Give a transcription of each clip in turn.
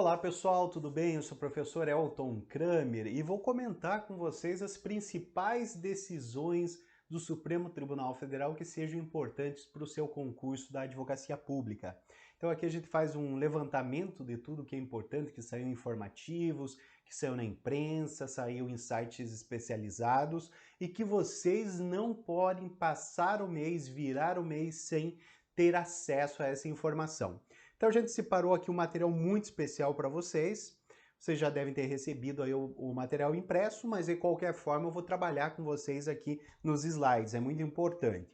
Olá pessoal, tudo bem? Eu sou o professor Elton Kramer e vou comentar com vocês as principais decisões do Supremo Tribunal Federal que sejam importantes para o seu concurso da advocacia pública. Então aqui a gente faz um levantamento de tudo que é importante, que saiu em informativos, que saiu na imprensa, saiu em sites especializados e que vocês não podem passar o mês, virar o mês sem ter acesso a essa informação. Então a gente separou aqui um material muito especial para vocês. Vocês já devem ter recebido aí o material impresso, mas de qualquer forma eu vou trabalhar com vocês aqui nos slides, é muito importante.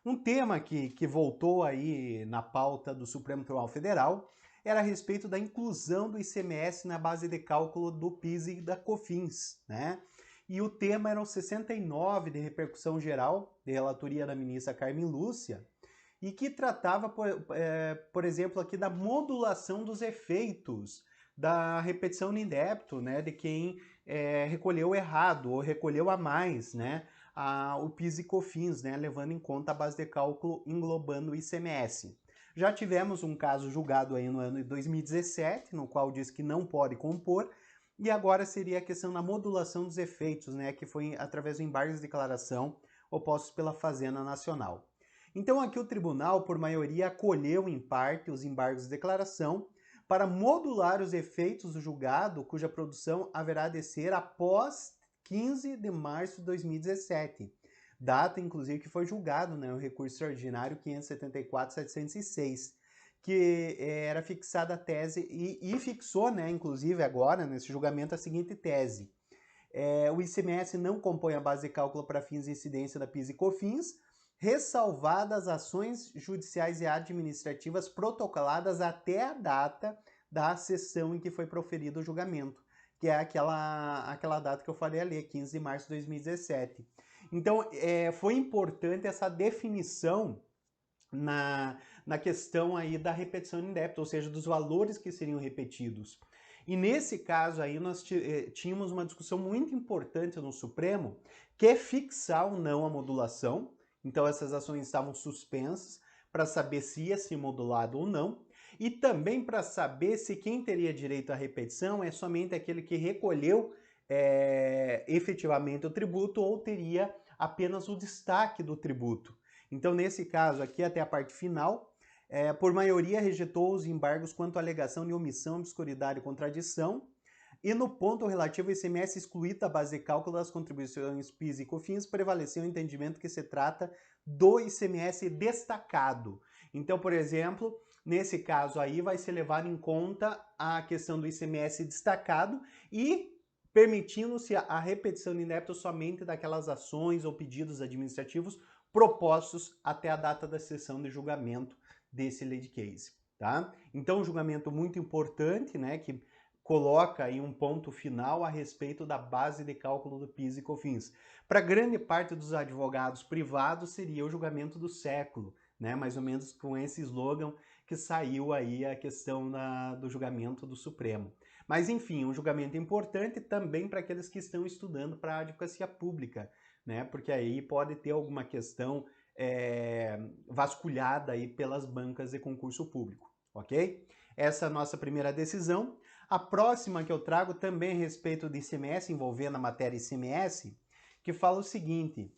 Um tema que voltou aí na pauta do Supremo Tribunal Federal era a respeito da inclusão do ICMS na base de cálculo do PIS e da COFINS, né? E o tema era o 69 de repercussão geral, de relatoria da ministra Carmen Lúcia, e que tratava, por exemplo, aqui da modulação dos efeitos da repetição in débito, né, de quem recolheu errado ou recolheu a mais, né, o PIS e COFINS, né, levando em conta a base de cálculo englobando o ICMS. Já tivemos um caso julgado aí no ano de 2017, no qual diz que não pode compor, e agora seria a questão da modulação dos efeitos, né, que foi através do embargo de declaração opostos pela Fazenda Nacional. Então aqui o tribunal, por maioria, acolheu em parte os embargos de declaração para modular os efeitos do julgado cuja produção haverá de ser após 15 de março de 2017, data inclusive que foi julgado, né, o recurso extraordinário 574.706, que era fixada a tese e fixou, né, inclusive agora nesse julgamento a seguinte tese: o ICMS não compõe a base de cálculo para fins de incidência da PIS e COFINS, ressalvadas ações judiciais e administrativas protocoladas até a data da sessão em que foi proferido o julgamento, que é aquela data que eu falei ali, 15 de março de 2017. Então, foi importante essa definição na questão aí da repetição in débito, ou seja, dos valores que seriam repetidos. E nesse caso aí nós tínhamos uma discussão muito importante no Supremo, que é fixar ou não a modulação. Então essas ações estavam suspensas para saber se ia ser modulado ou não, e também para saber se quem teria direito à repetição é somente aquele que recolheu efetivamente o tributo ou teria apenas o destaque do tributo. Então, nesse caso aqui, até a parte final, por maioria rejeitou os embargos quanto à alegação de omissão, obscuridade e contradição, e no ponto relativo ao ICMS excluído da base de cálculo das contribuições PIS e COFINS, prevaleceu o entendimento que se trata do ICMS destacado. Então, por exemplo, nesse caso aí vai ser levado em conta a questão do ICMS destacado e permitindo-se a repetição de débito somente daquelas ações ou pedidos administrativos propostos até a data da sessão de julgamento desse lead case, tá? Então, um julgamento muito importante, né, que coloca aí um ponto final a respeito da base de cálculo do PIS e COFINS. Para grande parte dos advogados privados seria o julgamento do século, né, mais ou menos com esse slogan que saiu aí a questão do julgamento do Supremo. Mas enfim, um julgamento importante também para aqueles que estão estudando para a advocacia pública, né, porque aí pode ter alguma questão vasculhada aí pelas bancas de concurso público, ok? Essa é a nossa primeira decisão. A próxima que eu trago também a respeito do ICMS, envolvendo a matéria ICMS, que fala o seguinte: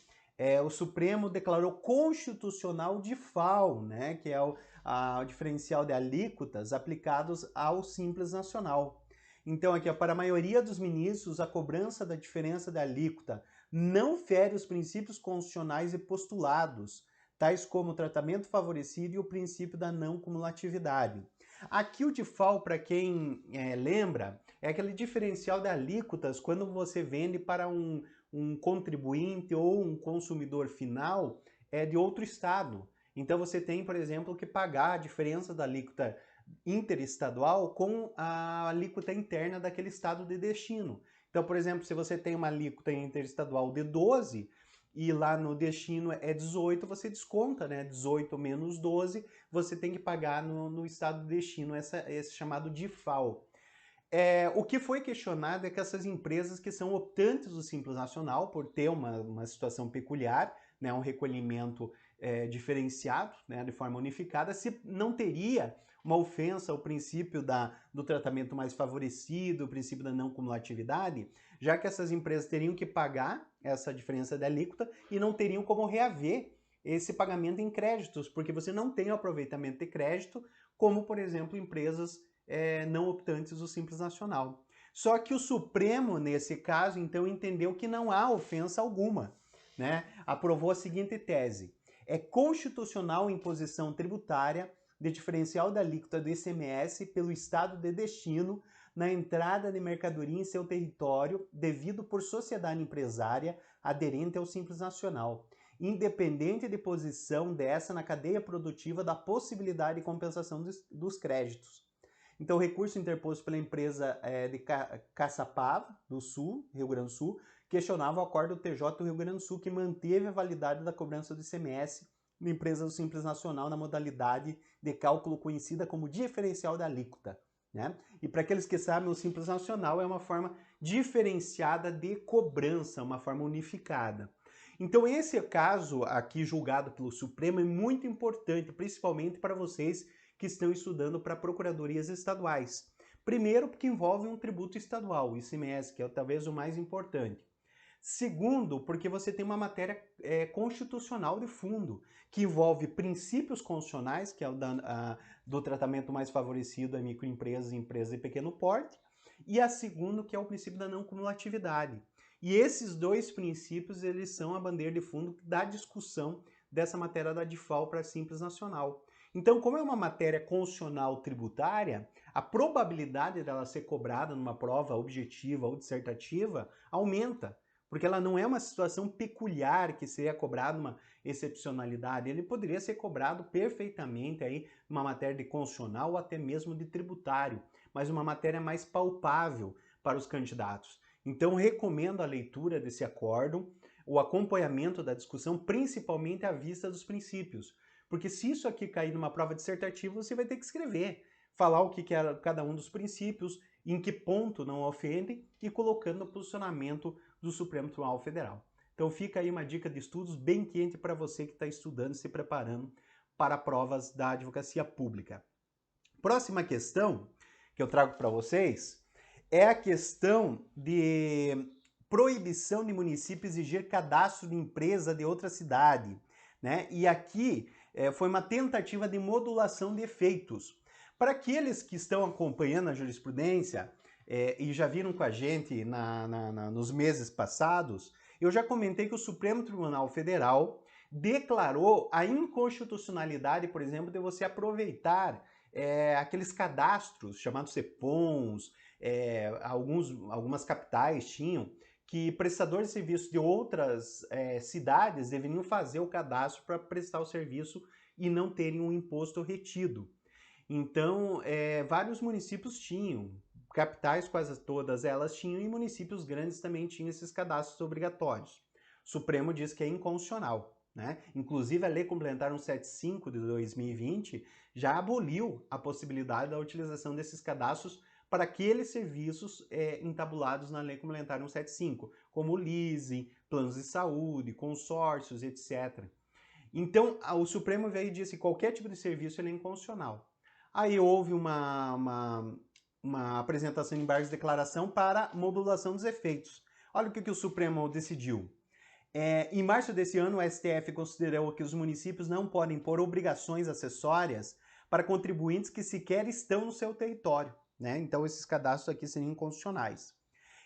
o Supremo declarou constitucional o DIFAL, né, que é o diferencial de alíquotas aplicados ao Simples Nacional. Então, aqui, para a maioria dos ministros, a cobrança da diferença da alíquota não fere os princípios constitucionais e postulados, tais como o tratamento favorecido e o princípio da não cumulatividade. Aqui o DIFAL, para quem lembra, é aquele diferencial de alíquotas quando você vende para um contribuinte ou um consumidor final de outro estado. Então você tem, por exemplo, que pagar a diferença da alíquota interestadual com a alíquota interna daquele estado de destino. Então, por exemplo, se você tem uma alíquota interestadual de 12 e lá no destino é 18, você desconta, né? 18 menos 12, você tem que pagar no estado de destino esse chamado DIFAL. O que foi questionado é que essas empresas que são optantes do Simples Nacional, por ter uma situação peculiar, né, um recolhimento diferenciado, né, de forma unificada, se não teria uma ofensa ao princípio do tratamento mais favorecido, o princípio da não cumulatividade, já que essas empresas teriam que pagar essa diferença da alíquota e não teriam como reaver esse pagamento em créditos, porque você não tem o aproveitamento de crédito, como, por exemplo, empresas não optantes do Simples Nacional. Só que o Supremo, nesse caso, então, entendeu que não há ofensa alguma, né? Aprovou a seguinte tese: é constitucional a imposição tributária de diferencial da alíquota do ICMS pelo estado de destino na entrada de mercadoria em seu território devido por sociedade empresária aderente ao Simples Nacional, independente de posição dessa na cadeia produtiva da possibilidade de compensação dos créditos. Então, o recurso interposto pela empresa de Caçapava, do Sul, Rio Grande do Sul, questionava o acordo do TJ do Rio Grande do Sul, que manteve a validade da cobrança do ICMS na empresa do Simples Nacional na modalidade de cálculo conhecida como diferencial da alíquota, né? E para aqueles que sabem, o Simples Nacional é uma forma diferenciada de cobrança, uma forma unificada. Então, esse caso aqui julgado pelo Supremo é muito importante, principalmente para vocês que estão estudando para procuradorias estaduais. Primeiro, porque envolve um tributo estadual, o ICMS, que é talvez o mais importante. Segundo, porque você tem uma matéria constitucional de fundo, que envolve princípios constitucionais, que é o do tratamento mais favorecido a microempresas e empresas de pequeno porte, e a segundo, que é o princípio da não cumulatividade. E esses dois princípios, eles são a bandeira de fundo da discussão dessa matéria da DIFAL para Simples Nacional. Então, como é uma matéria constitucional tributária, a probabilidade dela ser cobrada numa prova objetiva ou dissertativa aumenta, porque ela não é uma situação peculiar que seria cobrado uma excepcionalidade. Ele poderia ser cobrado perfeitamente aí numa matéria de constitucional ou até mesmo de tributário, mas uma matéria mais palpável para os candidatos. Então, recomendo a leitura desse acórdão, o acompanhamento da discussão, principalmente à vista dos princípios. Porque se isso aqui cair numa prova dissertativa, você vai ter que escrever, falar o que é cada um dos princípios, em que ponto não ofende e colocando o posicionamento do Supremo Tribunal Federal. Então fica aí uma dica de estudos bem quente para você que está estudando e se preparando para provas da advocacia pública. Próxima questão que eu trago para vocês é a questão de proibição de município exigir cadastro de empresa de outra cidade, né? E aqui foi uma tentativa de modulação de efeitos. Para aqueles que estão acompanhando a jurisprudência e já viram com a gente nos meses passados, eu já comentei que o Supremo Tribunal Federal declarou a inconstitucionalidade, por exemplo, de você aproveitar aqueles cadastros chamados CEPONs, algumas capitais tinham, que prestadores de serviço de outras cidades deveriam fazer o cadastro para prestar o serviço e não terem um imposto retido. Então, vários municípios tinham, capitais quase todas elas tinham, e municípios grandes também tinham esses cadastros obrigatórios. O Supremo diz que é inconstitucional, né? Inclusive, a Lei Complementar 175 de 2020 já aboliu a possibilidade da utilização desses cadastros para aqueles serviços entabulados na Lei Complementar 175, como leasing, planos de saúde, consórcios, etc. Então, o Supremo veio e disse que qualquer tipo de serviço ele é inconstitucional. Aí houve uma apresentação em embargos de declaração para modulação dos efeitos. Olha o que o Supremo decidiu. Em março desse ano, o STF considerou que os municípios não podem impor obrigações acessórias para contribuintes que sequer estão no seu território, né? Então, esses cadastros aqui seriam inconstitucionais.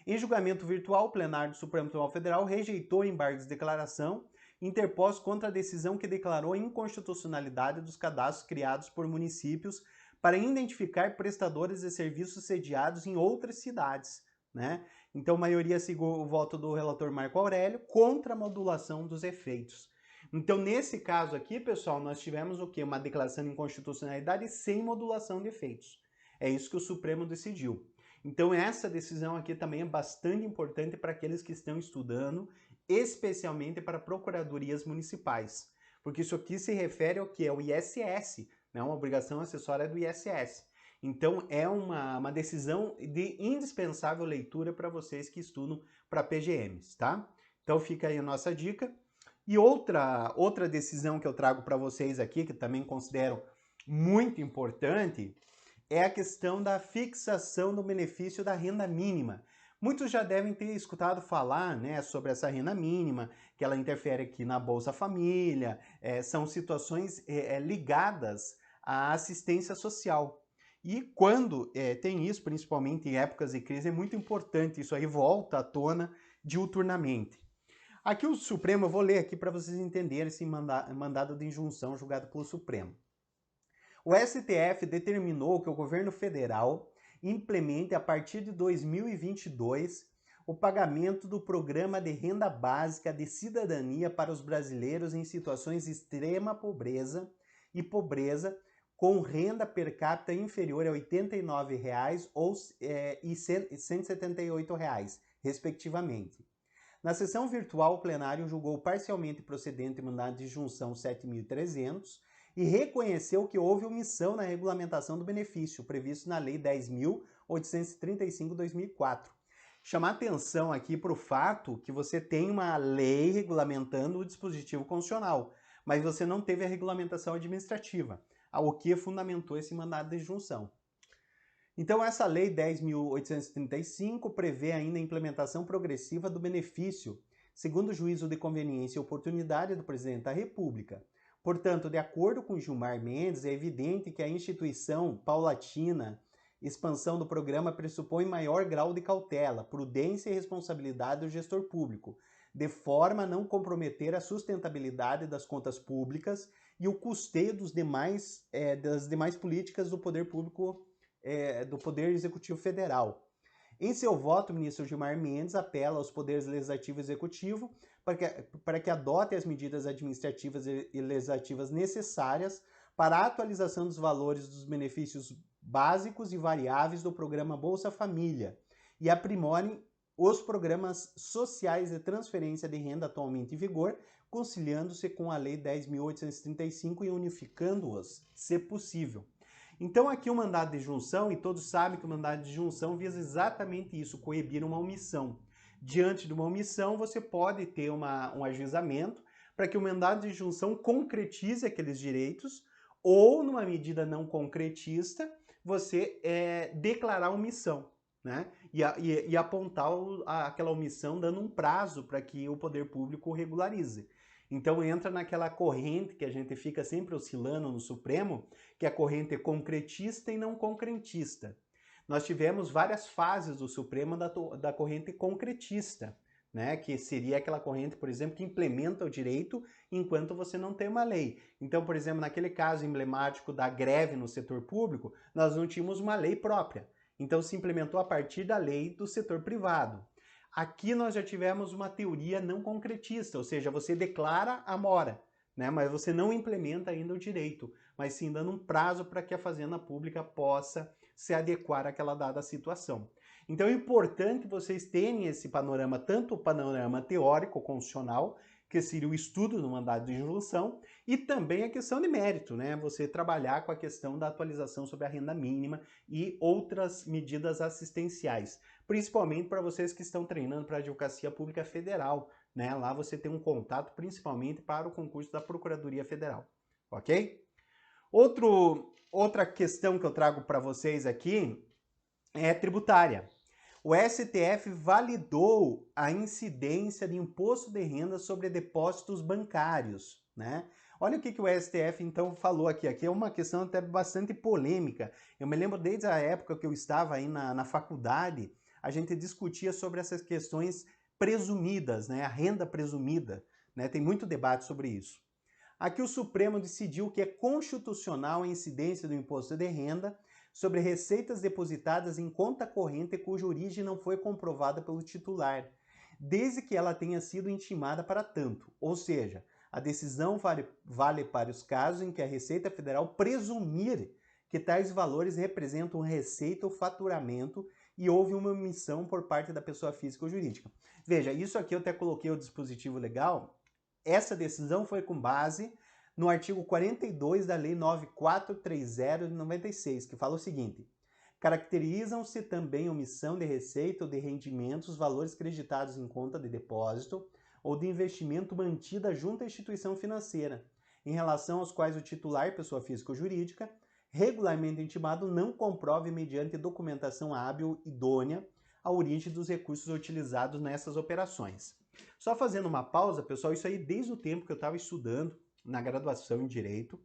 Em julgamento virtual, o plenário do Supremo Tribunal Federal rejeitou embargos de declaração interpostos contra a decisão que declarou a inconstitucionalidade dos cadastros criados por municípios para identificar prestadores de serviços sediados em outras cidades, né? Então, a maioria seguiu o voto do relator Marco Aurélio contra a modulação dos efeitos. Então, nesse caso aqui, pessoal, nós tivemos o quê? Uma declaração de inconstitucionalidade sem modulação de efeitos. É isso que o Supremo decidiu. Então, essa decisão aqui também é bastante importante para aqueles que estão estudando, especialmente para procuradorias municipais. Porque isso aqui se refere ao que? É o ISS, né? Uma obrigação acessória do ISS. Então, é uma decisão de indispensável leitura para vocês que estudam para PGMs, tá? Então, fica aí a nossa dica. E outra decisão que eu trago para vocês aqui, que também considero muito importante é a questão da fixação do benefício da renda mínima. Muitos já devem ter escutado falar, né, sobre essa renda mínima, que ela interfere aqui na Bolsa Família, são situações ligadas à assistência social. E quando tem isso, principalmente em épocas de crise, é muito importante, isso aí volta à tona diuturnamente. Aqui o Supremo, eu vou ler aqui para vocês entenderem esse mandado de injunção julgado pelo Supremo. O STF determinou que o governo federal implemente a partir de 2022 o pagamento do Programa de Renda Básica de Cidadania para os brasileiros em situações de extrema pobreza e pobreza com renda per capita inferior a R$ 89,00 e R$ 178,00, respectivamente. Na sessão virtual, o plenário julgou parcialmente procedente o mandado de injunção 7.300 e reconheceu que houve omissão na regulamentação do benefício, previsto na Lei 10.835/2004. Chamar atenção aqui para o fato que você tem uma lei regulamentando o dispositivo constitucional, mas você não teve a regulamentação administrativa, o que fundamentou esse mandado de injunção. Então, essa Lei 10.835 prevê ainda a implementação progressiva do benefício, segundo o juízo de conveniência e oportunidade do Presidente da República. Portanto, de acordo com Gilmar Mendes, é evidente que a instituição paulatina expansão do programa pressupõe maior grau de cautela, prudência e responsabilidade do gestor público, de forma a não comprometer a sustentabilidade das contas públicas e o custeio das demais políticas do poder público do Poder Executivo Federal. Em seu voto, o ministro Gilmar Mendes apela aos poderes legislativo e executivo para que adote as medidas administrativas e legislativas necessárias para a atualização dos valores dos benefícios básicos e variáveis do programa Bolsa Família e aprimorem os programas sociais de transferência de renda atualmente em vigor, conciliando-se com a Lei 10.835 e unificando-os, se possível. Então aqui o mandado de junção, e todos sabem que o mandado de junção visa exatamente isso, coibir uma omissão. Diante de uma omissão, você pode ter um ajuizamento para que o mandado de junção concretize aqueles direitos, ou numa medida não concretista, você declarar omissão, né? E apontar aquela omissão dando um prazo para que o poder público regularize. Então entra naquela corrente que a gente fica sempre oscilando no Supremo, que é a corrente concretista e não concretista. Nós tivemos várias fases do Supremo da corrente concretista, né? Que seria aquela corrente, por exemplo, que implementa o direito enquanto você não tem uma lei. Então, por exemplo, naquele caso emblemático da greve no setor público, nós não tínhamos uma lei própria. Então se implementou a partir da lei do setor privado. Aqui nós já tivemos uma teoria não concretista, ou seja, você declara a mora, né? Mas você não implementa ainda o direito, mas sim dando um prazo para que a Fazenda Pública possa se adequar àquela dada situação. Então é importante vocês terem esse panorama, tanto o panorama teórico, constitucional, que seria o estudo do mandado de injunção, e também a questão de mérito, né? Você trabalhar com a questão da atualização sobre a renda mínima e outras medidas assistenciais, principalmente para vocês que estão treinando para a Advocacia Pública Federal, né? Lá você tem um contato principalmente para o concurso da Procuradoria Federal, ok? Outra questão que eu trago para vocês aqui é tributária. O STF validou a incidência de imposto de renda sobre depósitos bancários, né? Olha o que o STF então falou aqui. Aqui é uma questão até bastante polêmica. Eu me lembro desde a época que eu estava aí na faculdade, a gente discutia sobre essas questões presumidas, né? A renda presumida, né? Tem muito debate sobre isso. Aqui o Supremo decidiu que é constitucional a incidência do imposto de renda sobre receitas depositadas em conta corrente cuja origem não foi comprovada pelo titular, desde que ela tenha sido intimada para tanto. Ou seja, a decisão vale para os casos em que a Receita Federal presumir que tais valores representam receita ou faturamento e houve uma omissão por parte da pessoa física ou jurídica. Veja, isso aqui eu até coloquei o dispositivo legal. Essa decisão foi com base no artigo 42 da Lei 9430 de 96, que fala o seguinte: caracterizam-se também omissão de receita ou de rendimentos, valores creditados em conta de depósito ou de investimento mantida junto à instituição financeira, em relação aos quais o titular, pessoa física ou jurídica, regularmente intimado, não comprove mediante documentação hábil idônea a origem dos recursos utilizados nessas operações. Só fazendo uma pausa, pessoal, isso aí desde o tempo que eu estava estudando na graduação em Direito,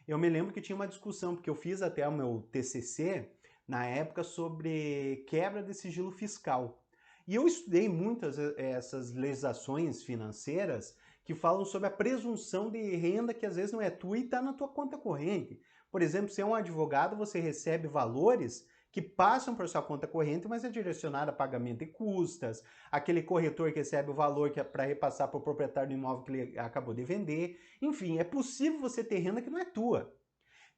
eu me lembro que tinha uma discussão, porque eu fiz até o meu TCC na época sobre quebra de sigilo fiscal. E eu estudei muitas essas legislações financeiras que falam sobre a presunção de renda que às vezes não é tua e está na tua conta corrente. Por exemplo, se é um advogado, você recebe valores que passam por sua conta corrente, mas é direcionado a pagamento de custas, aquele corretor que recebe o valor que é para repassar para o proprietário do imóvel que ele acabou de vender. Enfim, é possível você ter renda que não é tua.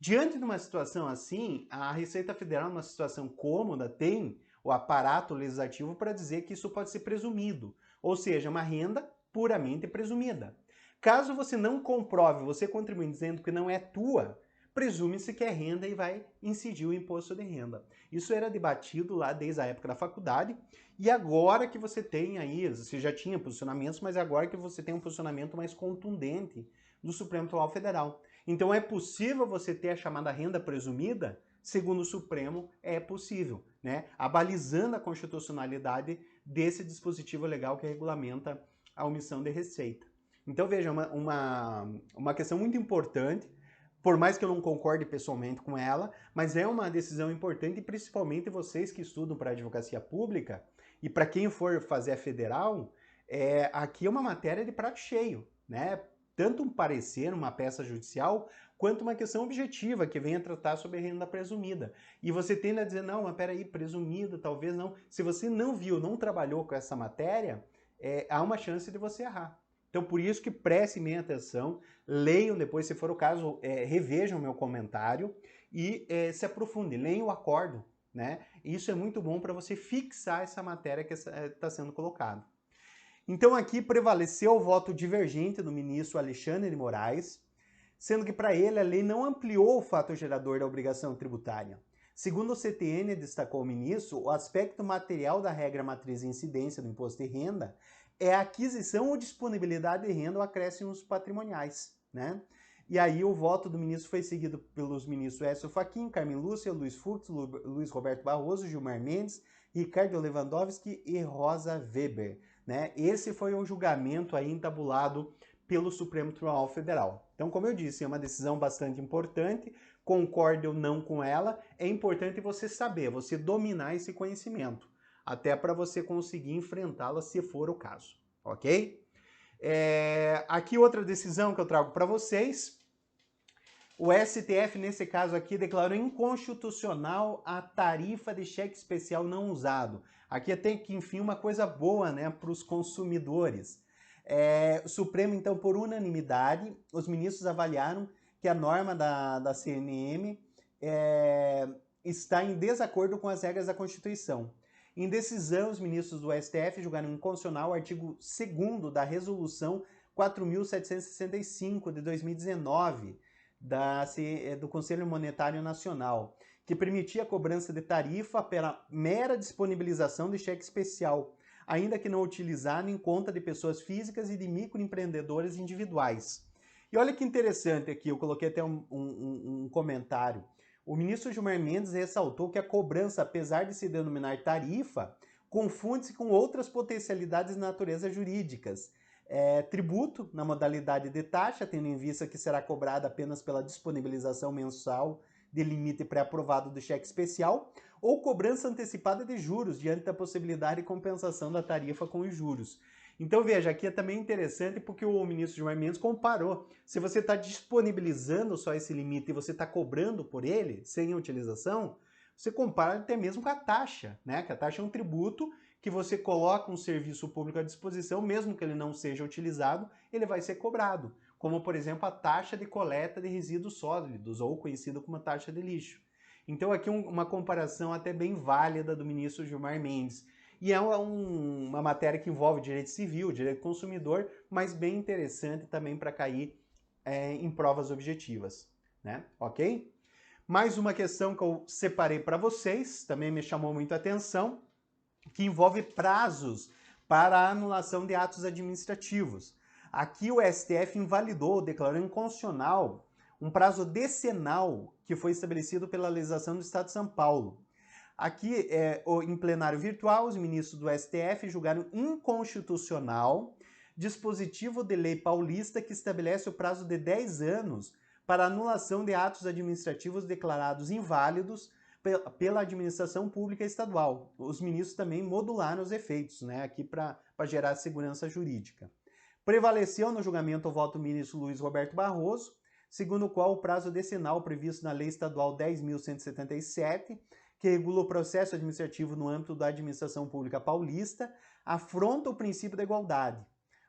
Diante de uma situação assim, a Receita Federal, numa situação cômoda, tem o aparato legislativo para dizer que isso pode ser presumido, ou seja, uma renda puramente presumida. Caso você não comprove, você contribuindo dizendo que não é tua, presume-se que é renda e vai incidir o imposto de renda. Isso era debatido lá desde a época da faculdade, e agora que você tem aí, você já tinha posicionamentos, mas agora que você tem um posicionamento mais contundente do Supremo Tribunal Federal. Então é possível você ter a chamada renda presumida? Segundo o Supremo, é possível, né? Abalizando a constitucionalidade desse dispositivo legal que regulamenta a omissão de receita. Então veja, uma questão muito importante, por mais que eu não concorde pessoalmente com ela, mas é uma decisão importante, principalmente vocês que estudam para advocacia pública, e para quem for fazer a federal, aqui é uma matéria de prato cheio, né? Tanto um parecer, uma peça judicial, quanto uma questão objetiva que venha tratar sobre renda presumida. E você tende a dizer, não, mas peraí, presumido, talvez não. Se você não viu, não trabalhou com essa matéria, há uma chance de você errar. Então, por isso que prestem bem atenção, leiam depois, se for o caso, revejam o meu comentário e se aprofundem, leiam o acórdão, né? Isso é muito bom para você fixar essa matéria que está sendo colocada. Então aqui prevaleceu o voto divergente do ministro Alexandre de Moraes, sendo que para ele a lei não ampliou o fato gerador da obrigação tributária. Segundo o CTN, destacou o ministro, o aspecto material da regra matriz de incidência do imposto de renda é a aquisição ou disponibilidade de renda ou acréscimos patrimoniais, né? E aí o voto do ministro foi seguido pelos ministros Écio Fachin, Carmen Lúcia, Luiz Fux, Luiz Roberto Barroso, Gilmar Mendes, Ricardo Lewandowski e Rosa Weber, né? Esse foi o julgamento aí entabulado pelo Supremo Tribunal Federal. Então, como eu disse, é uma decisão bastante importante, concorde ou não com ela, é importante você saber, você dominar esse conhecimento, até para você conseguir enfrentá-la se for o caso, ok? Aqui outra decisão que eu trago para vocês. O STF, nesse caso aqui, declarou inconstitucional a tarifa de cheque especial não usado. Aqui tem que, enfim, uma coisa boa, né, para os consumidores. O Supremo, então, por unanimidade, os ministros avaliaram que a norma da CNM está em desacordo com as regras da Constituição. Em decisão, os ministros do STF julgaram inconstitucional o artigo 2º da Resolução 4.765 de 2019, do Conselho Monetário Nacional, que permitia a cobrança de tarifa pela mera disponibilização de cheque especial, ainda que não utilizado em conta de pessoas físicas e de microempreendedores individuais. E olha que interessante aqui, eu coloquei até um comentário. O ministro Gilmar Mendes ressaltou que a cobrança, apesar de se denominar tarifa, confunde-se com outras potencialidades de natureza jurídicas. Tributo na modalidade de taxa, tendo em vista que será cobrada apenas pela disponibilização mensal de limite pré-aprovado do cheque especial, ou cobrança antecipada de juros, diante da possibilidade de compensação da tarifa com os juros. Então veja, aqui é também interessante porque o ministro Gilmar Mendes comparou. Se você está disponibilizando só esse limite e você está cobrando por ele, sem utilização, você compara até mesmo com a taxa, né? Que a taxa é um tributo que você coloca um serviço público à disposição, mesmo que ele não seja utilizado, ele vai ser cobrado. Como, por exemplo, a taxa de coleta de resíduos sólidos, ou conhecido como taxa de lixo. Então aqui uma comparação até bem válida do ministro Gilmar Mendes. E é uma matéria que envolve direito civil, direito consumidor, mas bem interessante também para cair em provas objetivas, né? Ok? Mais uma questão que eu separei para vocês, também me chamou muito a atenção, que envolve prazos para a anulação de atos administrativos. Aqui o STF invalidou, declarou inconstitucional um prazo decenal que foi estabelecido pela legislação do Estado de São Paulo. Aqui, em plenário virtual, os ministros do STF julgaram inconstitucional dispositivo de lei paulista que estabelece o prazo de 10 anos para anulação de atos administrativos declarados inválidos pela administração pública estadual. Os ministros também modularam os efeitos, né, aqui para gerar segurança jurídica. Prevaleceu no julgamento o voto do ministro Luiz Roberto Barroso, segundo o qual o prazo decenal previsto na Lei Estadual 10.177, que regula o processo administrativo no âmbito da administração pública paulista, afronta o princípio da igualdade.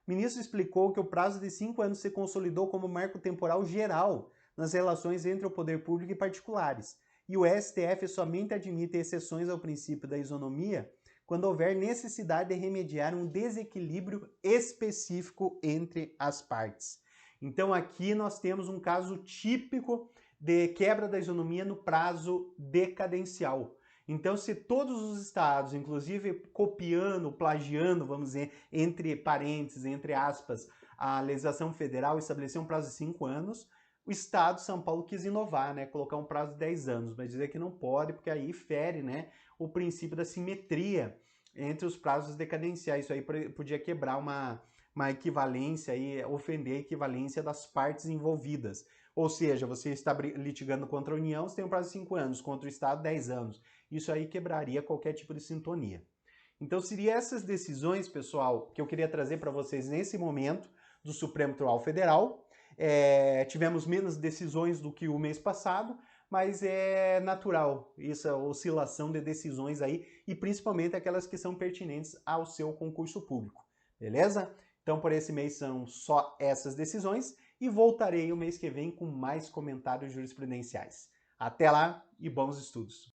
O ministro explicou que o prazo de 5 anos se consolidou como marco temporal geral nas relações entre o poder público e particulares, e o STF somente admite exceções ao princípio da isonomia quando houver necessidade de remediar um desequilíbrio específico entre as partes. Então aqui nós temos um caso típico de quebra da isonomia no prazo decadencial. Então, se todos os estados, inclusive copiando, plagiando, vamos dizer, entre parênteses, entre aspas, a legislação federal estabeleceu um prazo de 5 anos, o estado de São Paulo quis inovar, né, colocar um prazo de 10 anos, mas dizer que não pode, porque aí fere, né, o princípio da simetria entre os prazos decadenciais. Isso aí podia quebrar uma equivalência e ofender a equivalência das partes envolvidas. Ou seja, você está litigando contra a União, você tem um prazo de 5 anos, contra o Estado 10 anos. Isso aí quebraria qualquer tipo de sintonia. Então, seriam essas decisões, pessoal, que eu queria trazer para vocês nesse momento do Supremo Tribunal Federal. Tivemos menos decisões do que o mês passado, mas é natural essa oscilação de decisões aí, e principalmente aquelas que são pertinentes ao seu concurso público, beleza? Então, por esse mês são só essas decisões e voltarei o mês que vem com mais comentários jurisprudenciais. Até lá e bons estudos!